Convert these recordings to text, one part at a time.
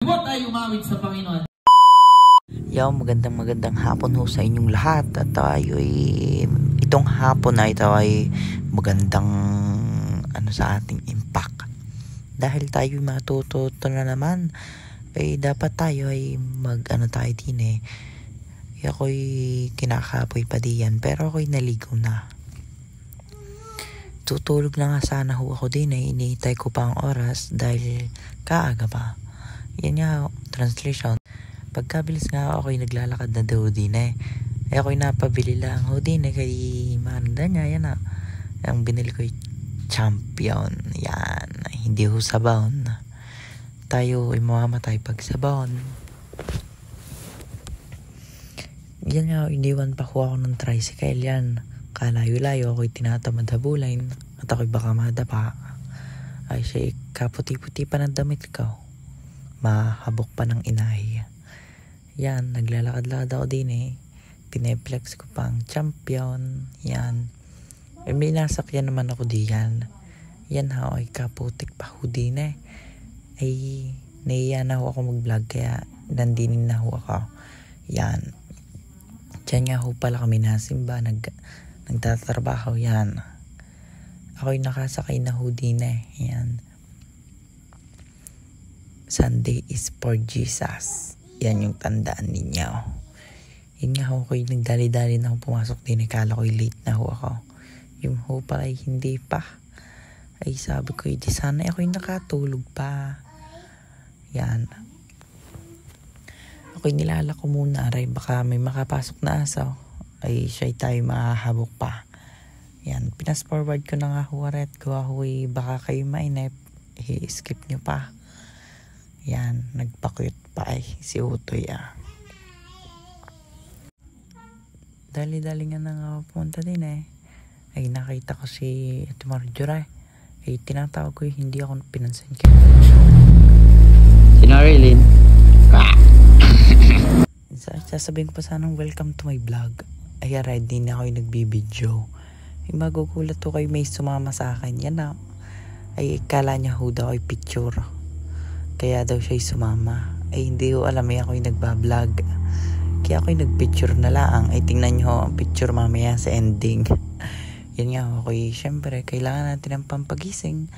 po tayo umawit sa Panginoon. Yo, magandang hapon ho sa inyong lahat. At tayo ay, itong hapon na ito ay magandang sa ating impact. Dahil tayo matututo na naman, ay dapat tayo ay tayo din ako'y kinakapoy pa diyan, pero ako'y naligo na. Tutulog na nga sana ho ako din iniintay ko pa ang oras dahil kaaga pa. Yan nga, translation. Pagkabilis nga ako'y naglalakad na daw din ako'y napabili lang ho din kay Manda niya, yan ang binili ko'y Champion. Yan, hindi ho sabon. Tayo ay mamamatay pag sabon. Yan nga, iniwan pa ko ako ng tricycle yan. Kalayo-layo ako'y tinatamad habulain at ako'y baka madapa. Ay siya, kaputi-puti pa ng damit ko. Mahabok pa ng inahi. Yan, naglalakad-lakad ako din Pineplex ko pang Champion. Yan. May nasakyan naman ako diyan. Yan ha, ay kaputik pa ho din ay naiya na ho ako mag-vlog kaya nandinin na ho ako. Yan. Diyan nga ho pala kami nasimba, nagtatrabaho. Yan. Ako'y nakasakay na ho din Yan. Sunday is for Jesus. Yan yung tandaan ninyo. Yan nga ho, ako'y nagdali-dali na ho pumasok din. Kala ko'y late na ho ako. Yung ho pala ay hindi pa. Ay sabi ko, di sana ako'y nakatulog pa. Yan. Ako'y nilalako muna, aray, baka may makapasok na asaw. Ay siya'y tayo mahahabok pa. Yan, pinas-forward ko na nga ho, aret ko aho'y baka kayo mainip. I-skip nyo pa. Yan, nagpakyut pa si Utoy Dali-dali nga na nga pumunta din ay nakita ko si Ate Marjorie. Ay tinatawag ko hindi ako pinansin kaya. Sinarilin. Sasabihin ko pa sanang welcome to my vlog. Ay ready na ako yung nagbibideo. Ay magugulat ko kayo may sumama sa akin. Yan na. Ay kala niya ho daw ay picture. Kaya daw siya'y sumama. Ay hindi ho alam ako yung nagbablog. Kaya ako'y nagpicture na lang. Ay tingnan nyo ang picture mamaya sa ending. Yan nga ako'y syempre kailangan natin ng pampagising.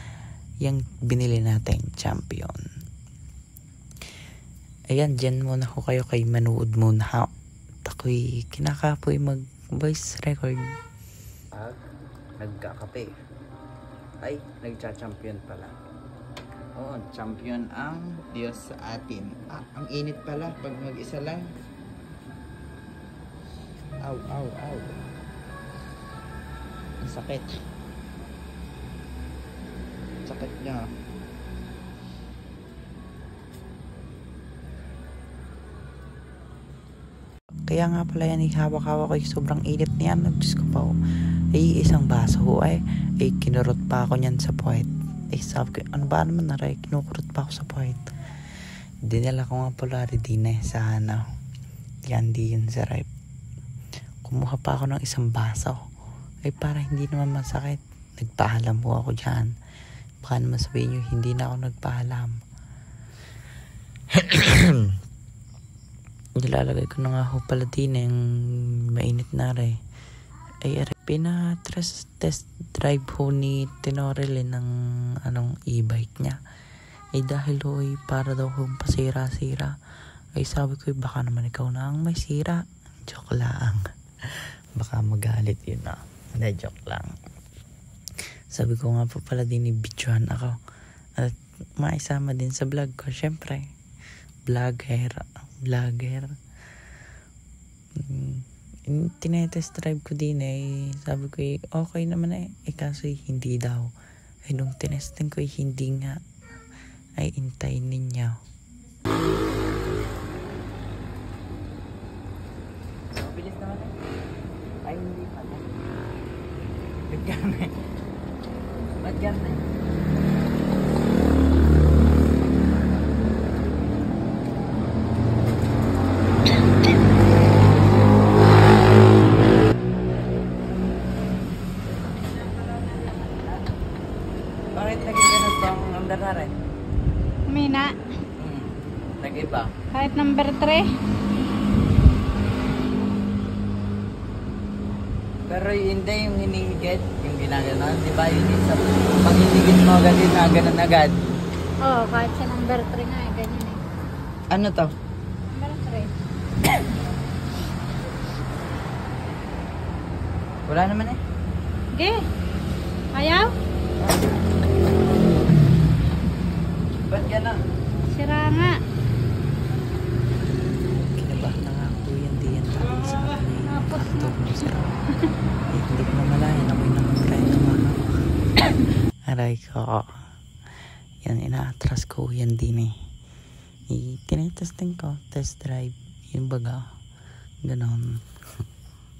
Yung binili natin Champion. Ayan, dyan muna ko kayo kay manood muna ha. Ako'y kinakapoy mag voice record. At nagkakape. Ay, nagcha-champion pala. Oo, champion ang Diyos sa atin. Ang init pala pag mag-isa lang. Aw. Ang sakit. Sakit niya. Kaya nga pala yan, hawak-hawak ko sobrang init niyan. Diyos ko pa ay isang baso ay kinurot pa ako niyan sa puwet. Ay sabi ko, ano ba naman kinukurot pa ako sa puwet. Dinala ko nga pala din sa yan di yun sa ripe. Kumuha pa ako ng isang baso. Ay para hindi naman masakit. Nagpaalam mo ako dyan. Baka naman sabihin nyo, hindi na ako nagpaalam. Nilalagay ko na nga ho pala din yung mainit na ay test drive ho ni Tenorilin ng e-bike niya. Ay dahil ho ay para daw ho pasira-sira. Ay sabi ko baka naman ikaw na ang may sira. Joke lang. Baka magalit yun Hindi, joke lang. Sabi ko nga po pala din i-videohan ako. At maisama din sa vlog ko. Syempre, vlogger. Tinetest drive ko din sabi ko okay naman kaso hindi daw. Ay nung tinesting ko hindi nga. Ay intayin ninyo. Bilis naman Ay hindi pala. Madyan Bakit naging ganun bang ang darare? Mina. Nag-iba. Kahit number 3. Pero hindi yung hinihigit, yung ginaganon, di ba? Yun yung sa pag hinigit mo agad yun na ganun agad. Oo, kahit sa number 3 nga eh, ganyan eh. Ano to? Number 3. Wala naman eh. Okay. Ayaw? Ba't gano'n? Sira nga. Kinabahan na nga po yan, di yan tayo sa akin eh. Nakatulog mo sila. Eh, hindi ko na malayan, ako'y naman kayo tumahawak. Aray ko. Yan, ina-atras ko yan din eh. Tinetesting ko, test drive. Yung baga. Ganon.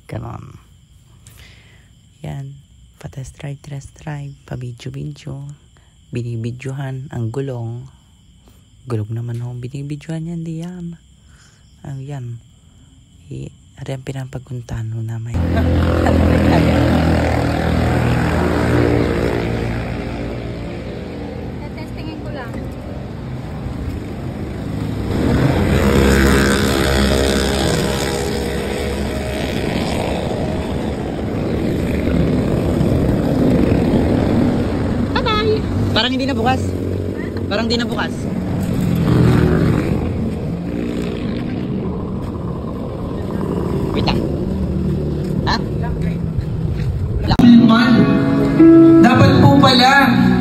Ganon. Yan. Pa-test drive, pa-video-video. Binibidyohan ang gulong. Gulong naman ho, binibidyohan yan, di yan. Ang yan. Ari ang pinapaguntahan ho namin. Testingin ko lang. Parang hindi na bukas. Parang hindi na bukas. Wait lang. Ha? Dapat po pala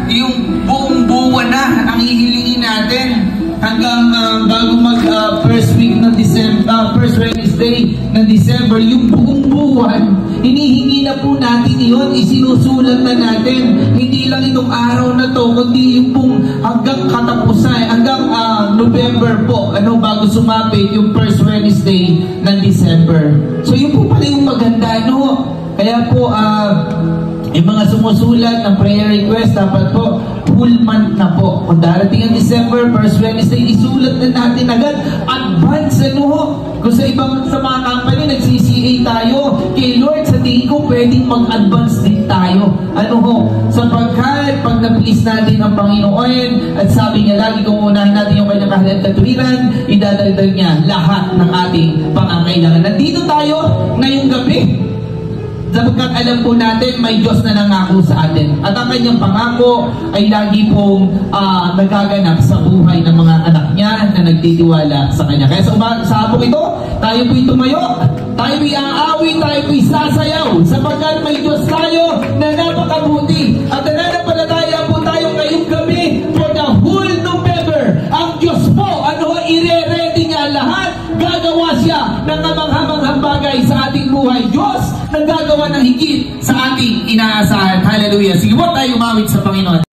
yung buong buwan na ang hihilingin natin hanggang bago mag first week ng December, first Wednesday ng December, yung buong buwan hinihingi na po natin yun, isinusulat na natin, hindi lang itong araw na to, kundi yung pong hanggang katapusan, hanggang November po, bago sumapit yung first Wednesday ng December. So yun po pala yung maganda, no? Kaya po, yung mga sumusulat ng prayer request, dapat po, full month na po. Kung darating ang December, first Wednesday, isulat na natin agad. Advance, Kung sa mga company, nag-CCA tayo. Kay Lord, sa tingin ko, pwedeng mag-advance din tayo. Sapagkat, pag na-please natin ang Panginoon, at sabi niya, lagi kung unahin natin yung kanyang kahalagang katuwiran, idadagdag niya lahat ng ating pangangailangan. Nandito tayo ngayong gabi. Sapagkat alam po natin, may Diyos na nangako sa atin. At ang kanyang pangako ay lagi pong nagaganap sa buhay ng mga anak niya na nagtitiwala sa kanya. Kaya sa hapong ito, tayo po'y tumayo, tayo po'y aawi, tayo po'y sasayaw. Sapagkat may Diyos tayo na napakabuti. At nananampalataya po tayo ngayong gabi for the whole November. Ang Diyos po, ire-ready niya lahat. Gagawa siya ng kamanghamanghang bagay sa ating buhay. Diyos, naggagawa ng higit sa ating inaasahan. Hallelujah. Sige po tayo umawit sa Panginoon.